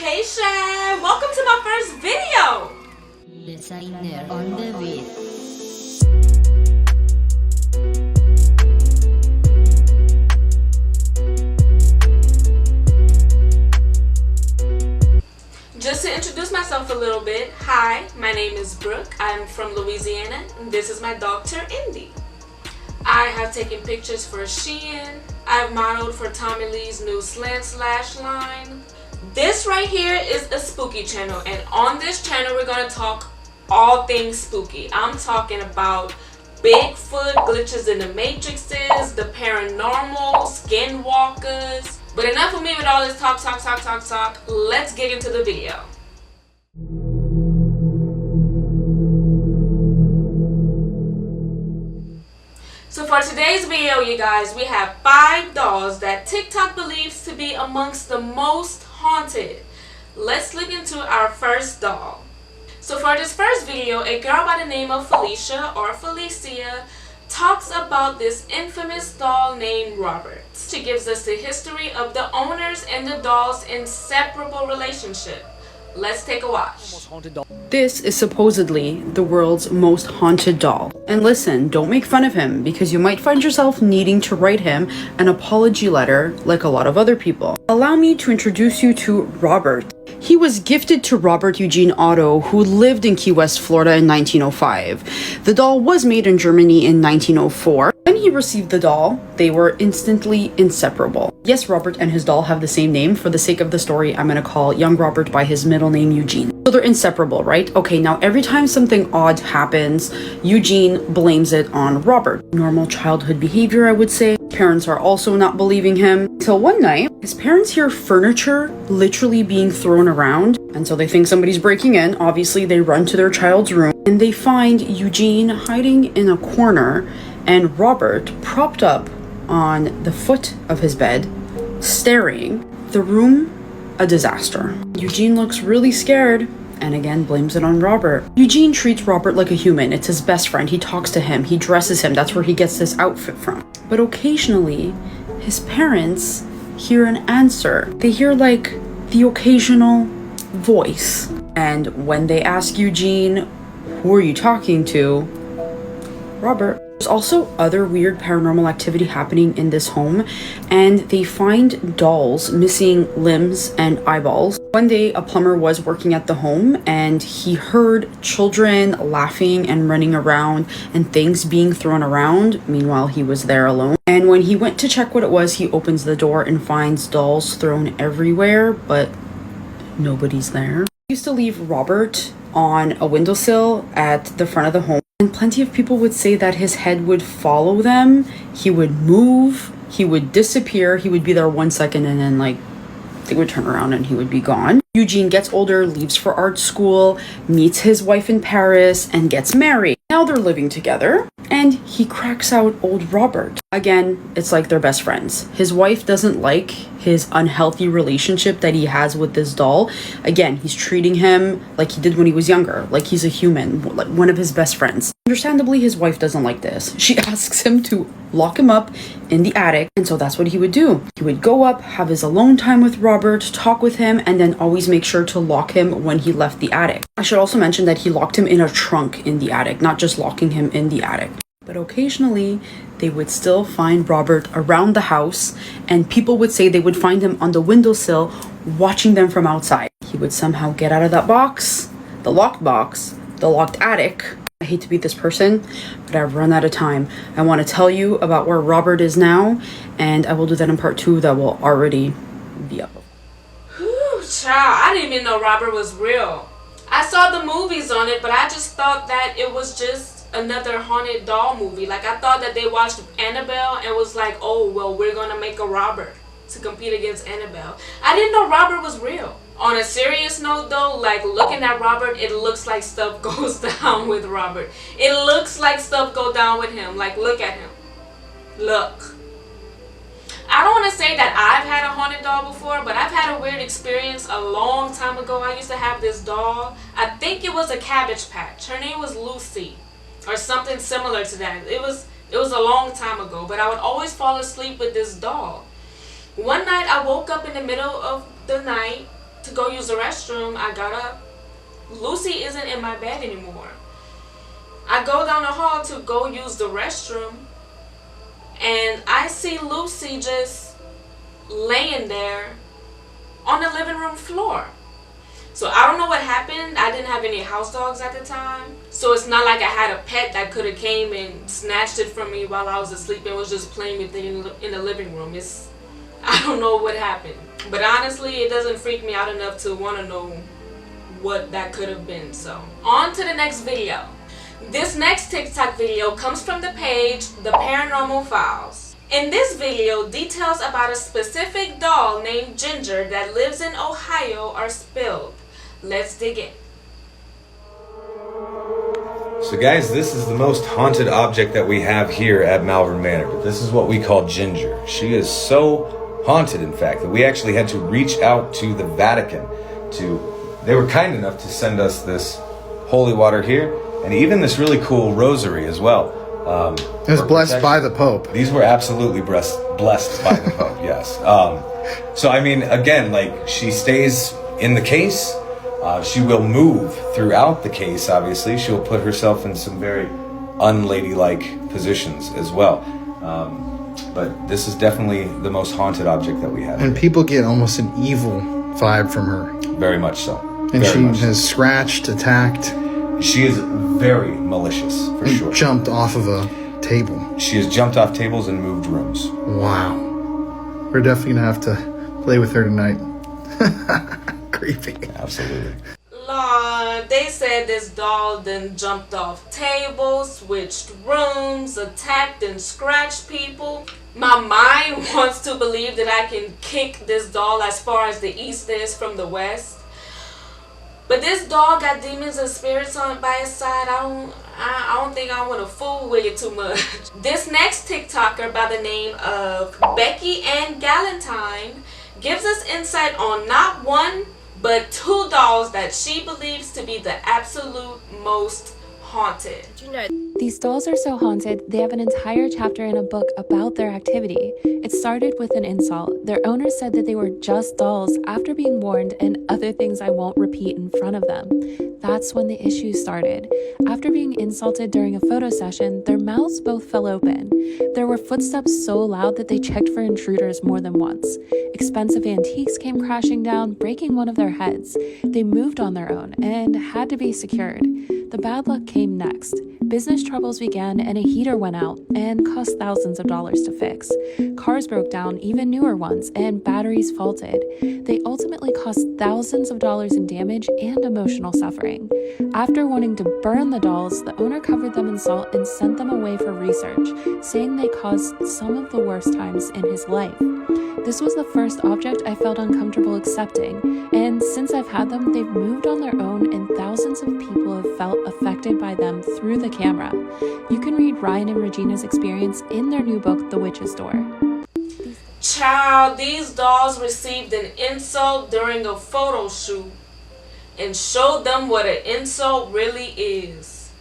Shay, welcome to my first video. Designer on the beat. Just to introduce myself a little bit, hi, my name is Brooke. I'm from Louisiana, and this is my doctor, Indy. I have taken pictures for Shein. I've modeled for Tommy Lee's new Slant Slash line. This right here is a spooky channel, and on this channel we're going to talk all things spooky. I'm talking about Bigfoot, glitches in the matrices, the paranormal, skinwalkers. But enough of me with all this talk. Let's get into the video. So for today's video, you guys, we have 5 dolls that TikTok believes to be amongst the most haunted. Let's look into our first doll. So for this first video, a girl by the name of Felicia or Felicia talks about this infamous doll named Robert. She gives us the history of the owners and the doll's inseparable relationship. Let's take a watch. This is supposedly the world's most haunted doll. And listen, don't make fun of him because you might find yourself needing to write him an apology letter like a lot of other people. Allow me to introduce you to Robert. He was gifted to Robert Eugene Otto, who lived in Key West, Florida in 1905. The doll was made in Germany in 1904. When he received the doll, they were instantly inseparable. Yes, Robert and his doll have the same name. For the sake of the story, I'm going to call young Robert by his middle name, Eugene. So they're inseparable, right? Okay, now every time something odd happens, Eugene blames it on Robert. Normal childhood behavior, I would say. Parents are also not believing him. Till one night, his parents hear furniture literally being thrown around, and so they think somebody's breaking in. Obviously, they run to their child's room, and they find Eugene hiding in a corner and Robert propped up on the foot of his bed, staring. The room, a disaster. Eugene looks really scared and again blames it on Robert. Eugene treats Robert like a human. It's his best friend. He talks to him. He dresses him. That's where he gets this outfit from. But occasionally, his parents hear an answer. They hear like the occasional voice. And when they ask Eugene, who are you talking to? Robert. There's also other weird paranormal activity happening in this home, and they find dolls missing limbs and eyeballs. One day, a plumber was working at the home, and he heard children laughing and running around and things being thrown around. Meanwhile, he was there alone. And when he went to check what it was, he opens the door and finds dolls thrown everywhere, but nobody's there. He used to leave Robert on a windowsill at the front of the home. And plenty of people would say that his head would follow them. He would move, he would disappear, he would be there 1 second and then like they would turn around and he would be gone. Eugene gets older, leaves for art school, meets his wife in Paris, and gets married. Now they're living together, and he cracks out old Robert. Again, it's like they're best friends. His wife doesn't like his unhealthy relationship that he has with this doll. Again, he's treating him like he did when he was younger, like he's a human, like one of his best friends. Understandably, his wife doesn't like this. She asks him to lock him up in the attic, and so that's what he would do. He would go up, have his alone time with Robert, talk with him, and then always make sure to lock him when he left the attic. I should also mention that he locked him in a trunk in the attic, not just locking him in the attic. But occasionally, they would still find Robert around the house, and people would say they would find him on the windowsill watching them from outside. He would somehow get out of that box, the locked attic. I hate to be this person, but I've run out of time. I want to tell you about where Robert is now, and I will do that in part 2 that will already be up. Whew, child, I didn't even know Robert was real. I saw the movies on it, but I just thought that it was just another haunted doll movie. Like, I thought that they watched Annabelle and was like, oh, well, we're gonna make a Robert to compete against Annabelle. I didn't know Robert was real. On a serious note though, like looking at Robert, it looks like stuff goes down with Robert. It looks like stuff go down with him. Like, look at him. Look. I don't want to say that I've had a haunted doll before, but I've had a weird experience a long time ago. I used to have this doll. I think it was a Cabbage Patch. Her name was Lucy or something similar to that. It was a long time ago, but I would always fall asleep with this doll. One night I woke up in the middle of the night to go use the restroom. I got up. Lucy isn't in my bed anymore. I go down the hall to go use the restroom, and I see Lucy just laying there on the living room floor. So I don't know what happened. I didn't have any house dogs at the time, so it's not like I had a pet that could have came and snatched it from me while I was asleep and was just playing with it in the living room. I don't know what happened, but honestly it doesn't freak me out enough to want to know what that could have been. So on to the next video. This next TikTok video comes from the page The Paranormal Files. In this video, details about a specific doll named Ginger that lives in Ohio are spilled. Let's dig in. So guys, this is the most haunted object that we have here at Malvern Manor. But this is what we call Ginger. She is so haunted, in fact, that we actually had to reach out to the Vatican they were kind enough to send us this holy water here, and even this really cool rosary as well. It was blessed by the Pope. These were absolutely blessed by the Pope, yes. So I mean, again, like, she stays in the case. She will move throughout the case, obviously. She'll put herself in some very unladylike positions as well. But this is definitely the most haunted object that we have. And people get almost an evil vibe from her. Very much so. And she has scratched, attacked. She is very malicious, for sure. Jumped off of a table. She has jumped off tables and moved rooms. Wow. We're definitely going to have to play with her tonight. Creepy. Absolutely. Lord, they said this doll then jumped off tables, switched rooms, attacked and scratched people. My mind wants to believe that I can kick this doll as far as the east is from the west. But this doll got demons and spirits on by its side. I don't think I want to fool with it too much. This next TikToker by the name of Beckie-Ann Galnetine gives us insight on not one, but two dolls that she believes to be the absolute most haunted. These dolls are so haunted, they have an entire chapter in a book about their activity. It started with an insult. Their owner said that they were just dolls after being warned and other things I won't repeat in front of them. That's when the issue started. After being insulted during a photo session, their mouths both fell open. There were footsteps so loud that they checked for intruders more than once. Expensive antiques came crashing down, breaking one of their heads. They moved on their own and had to be secured. The bad luck came next. Business troubles began and a heater went out and cost thousands of dollars to fix. Cars broke down, even newer ones, and batteries faulted. They ultimately cost thousands of dollars in damage and emotional suffering. After wanting to burn the dolls, the owner covered them in salt and sent them away for research, saying they caused some of the worst times in his life. This was the first object I felt uncomfortable accepting, and since I've had them, they've moved on their own and thousands of people have felt affected by them through the camera. You can read Ryan and Regina's experience in their new book, The Witch's Door. Child, these dolls received an insult during a photo shoot and showed them what an insult really is.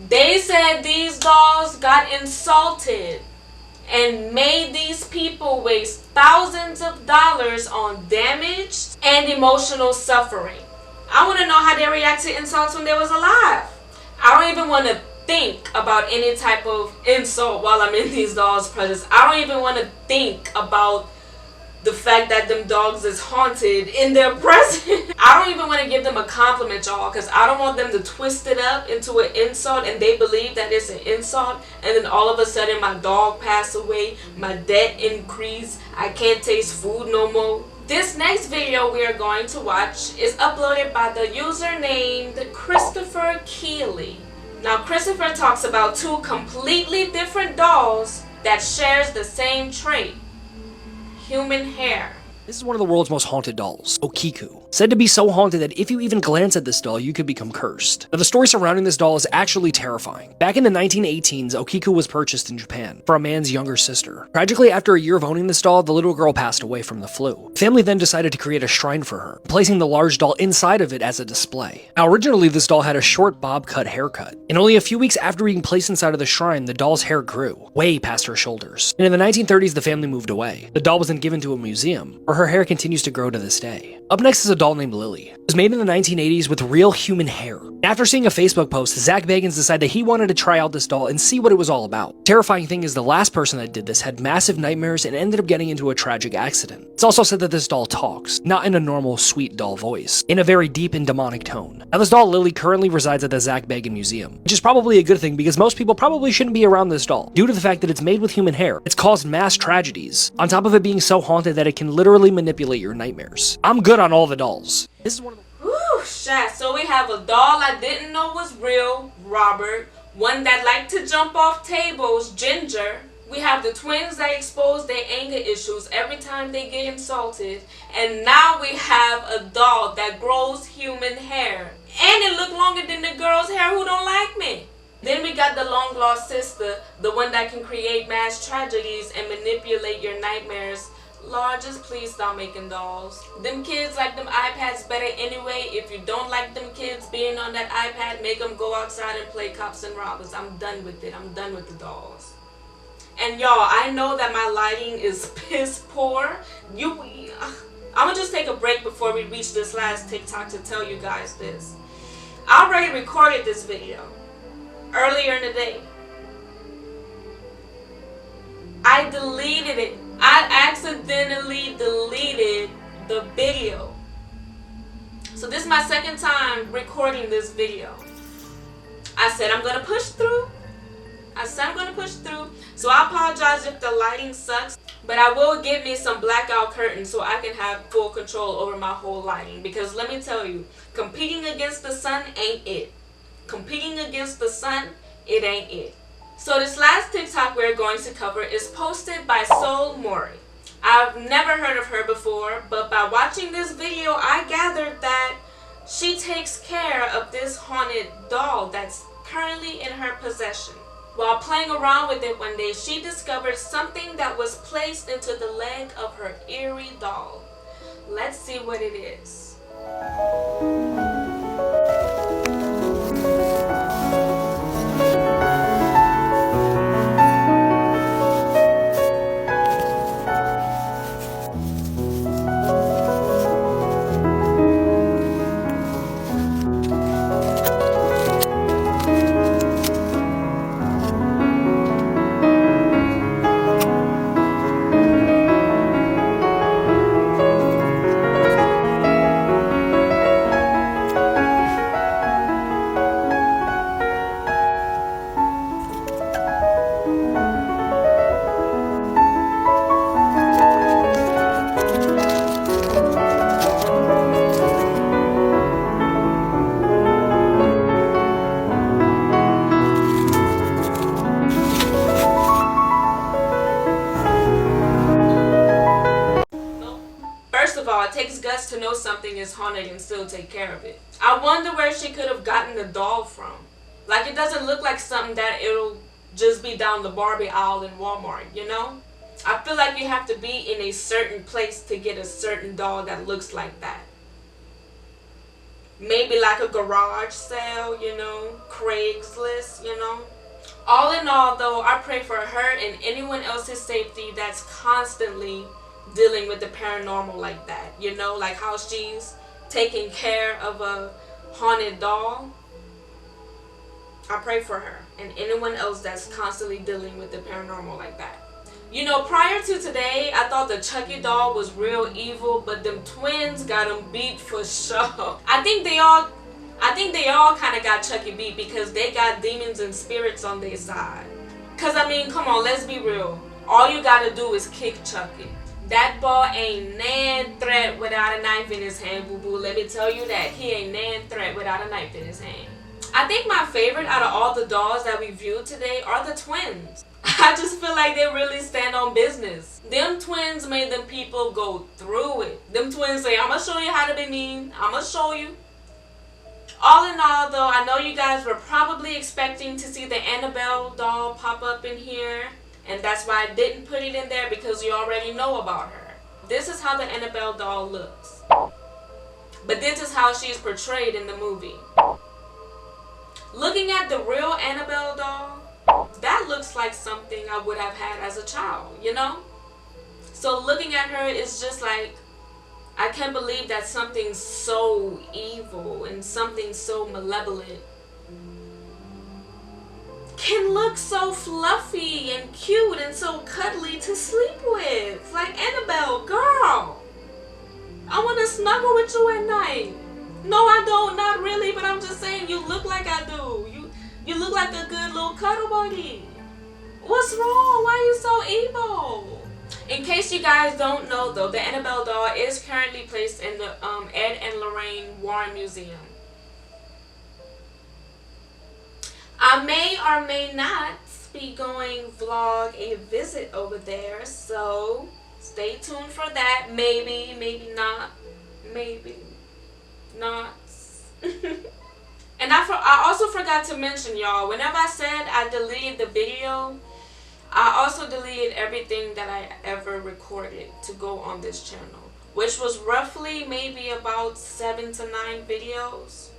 They said these dolls got insulted and made these people waste thousands of dollars on damage and emotional suffering. I want to know how they react to insults when they was alive. I don't even want to think about any type of insult while I'm in these dolls' presence. I don't even want to think about the fact that them dogs is haunted in their presence. I don't even want to give them a compliment, y'all, because I don't want them to twist it up into an insult and they believe that it's an insult, and then all of a sudden my dog passed away, my debt increased, I can't taste food no more. This next video we are going to watch is uploaded by the user named Christopher Keeley. Now Christopher talks about two completely different dolls that shares the same trait: human hair. This is one of the world's most haunted dolls, Okiku. Said to be so haunted that if you even glance at this doll, you could become cursed. Now, the story surrounding this doll is actually terrifying. Back in the 1918s, Okiku was purchased in Japan for a man's younger sister. Tragically, after a year of owning this doll, the little girl passed away from the flu. The family then decided to create a shrine for her, placing the large doll inside of it as a display. Now, originally, this doll had a short bob-cut haircut, and only a few weeks after being placed inside of the shrine, the doll's hair grew, way past her shoulders. And in the 1930s, the family moved away. The doll was then given to a museum, where her hair continues to grow to this day. Up next is a doll named Lily. It was made in the 1980s with real human hair. After seeing a Facebook post, Zach Bagans decided that he wanted to try out this doll and see what it was all about. Terrifying thing is the last person that did this had massive nightmares and ended up getting into a tragic accident. It's also said that this doll talks, not in a normal sweet doll voice, in a very deep and demonic tone. Now this doll Lily currently resides at the Zach Bagans Museum, which is probably a good thing because most people probably shouldn't be around this doll, due to the fact that it's made with human hair. It's caused mass tragedies, on top of it being so haunted that it can literally manipulate your nightmares. I'm good on all the dolls. This is one of the Whew, shat. So we have a doll I didn't know was real, Robert. One that liked to jump off tables, Ginger. We have the twins that expose their anger issues every time they get insulted. And now we have a doll that grows human hair. And it look longer than the girl's hair who don't like me. Then we got the long lost sister, the one that can create mass tragedies and manipulate your nightmares. Lord, just please stop making dolls. Them kids like them iPads better anyway. If you don't like them kids being on that iPad, make them go outside and play cops and robbers. I'm done with it. I'm done with the dolls. And y'all, I know that my lighting is piss poor. I'ma just take a break before we reach this last TikTok to tell you guys this. I already recorded this video earlier in the day. I deleted it. I accidentally deleted the video. So this is my second time recording this video. I said I'm gonna push through. So I apologize if the lighting sucks, but I will get me some blackout curtains so I can have full control over my whole lighting. Because let me tell you, competing against the sun ain't it. Competing against the sun, it ain't it. So this last TikTok we're going to cover is posted by Soul Mori. I've never heard of her before, but by watching this video, I gathered that she takes care of this haunted doll that's currently in her possession. While playing around with it one day, she discovered something that was placed into the leg of her eerie doll. Let's see what it is. It takes guts to know something is haunted and still take care of it. I wonder where she could have gotten the doll from. Like, it doesn't look like something that it'll just be down the Barbie aisle in Walmart, you know? I feel like you have to be in a certain place to get a certain doll that looks like that. Maybe like a garage sale, you know? Craigslist, you know? All in all, though, I pray for her and anyone else's safety that's constantly dealing with the paranormal like that, you know, like how she's taking care of a haunted doll. I pray for her and anyone else that's constantly dealing with the paranormal like that. You know, prior to today, I thought the Chucky doll was real evil, but them twins got them beat for sure. I think they all kind of got Chucky beat because they got demons and spirits on their side. Cause I mean, come on, let's be real. All you gotta do is kick Chucky. That boy ain't nan threat without a knife in his hand, boo-boo. Let me tell you that. He ain't nan threat without a knife in his hand. I think my favorite out of all the dolls that we viewed today are the twins. I just feel like they really stand on business. Them twins made them people go through it. Them twins say, I'm gonna show you how to be mean. I'm gonna show you. All in all, though, I know you guys were probably expecting to see the Annabelle doll pop up in here. And that's why I didn't put it in there, because you already know about her. This is how the Annabelle doll looks. But this is how she's portrayed in the movie. Looking at the real Annabelle doll, that looks like something I would have had as a child, you know? So looking at her is just like I can't believe that something so evil and something so malevolent can look so fluffy and cute and so cuddly to sleep with. Like, Annabelle, girl, I want to snuggle with you at night. No, I don't, not really, but I'm just saying you look like I do. You look like a good little cuddle buddy. What's wrong? Why are you so evil? In case you guys don't know though, the Annabelle doll is currently placed in the Ed and Lorraine Warren Museum. I may or may not be going vlog a visit over there, so stay tuned for that. Maybe, maybe not, maybe not. And I also forgot to mention, y'all, whenever I said I deleted the video, I also deleted everything that I ever recorded to go on this channel, which was roughly maybe about 7 to 9 videos.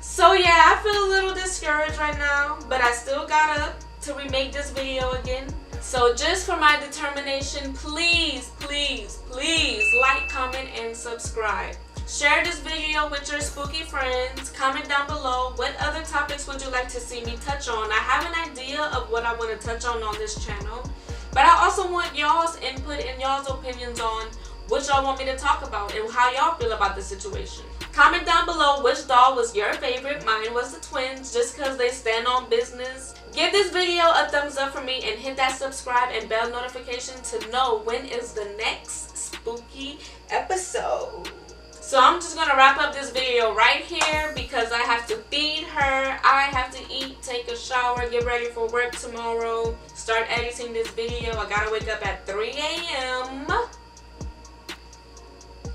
So yeah, I feel a little discouraged right now, but I still got up to remake this video again. So just for my determination, please, please, please like, comment, and subscribe. Share this video with your spooky friends. Comment down below what other topics would you like to see me touch on. I have an idea of what I want to touch on this channel, but I also want y'all's input and y'all's opinions on what y'all want me to talk about and how y'all feel about the situation. Comment down below which doll was your favorite. Mine was the twins, just because they stand on business. Give this video a thumbs up for me and hit that subscribe and bell notification to know when is the next spooky episode. So I'm just going to wrap up this video right here because I have to feed her, I have to eat, take a shower, get ready for work tomorrow, start editing this video. I gotta wake up at 3 a.m.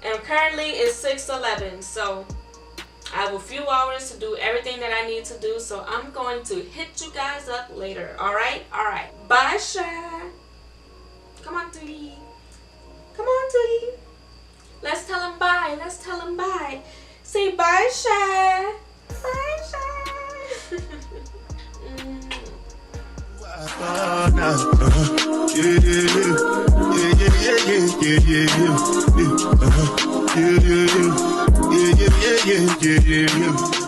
And currently it's 6:11, so I have a few hours to do everything that I need to do. So I'm going to hit you guys up later. Alright? Alright. Bye, Sha. Come on, Tootie. Come on, Tootie. Let's tell him bye. Let's tell him bye. Say bye, Sha. Bye, Sha. Yeah.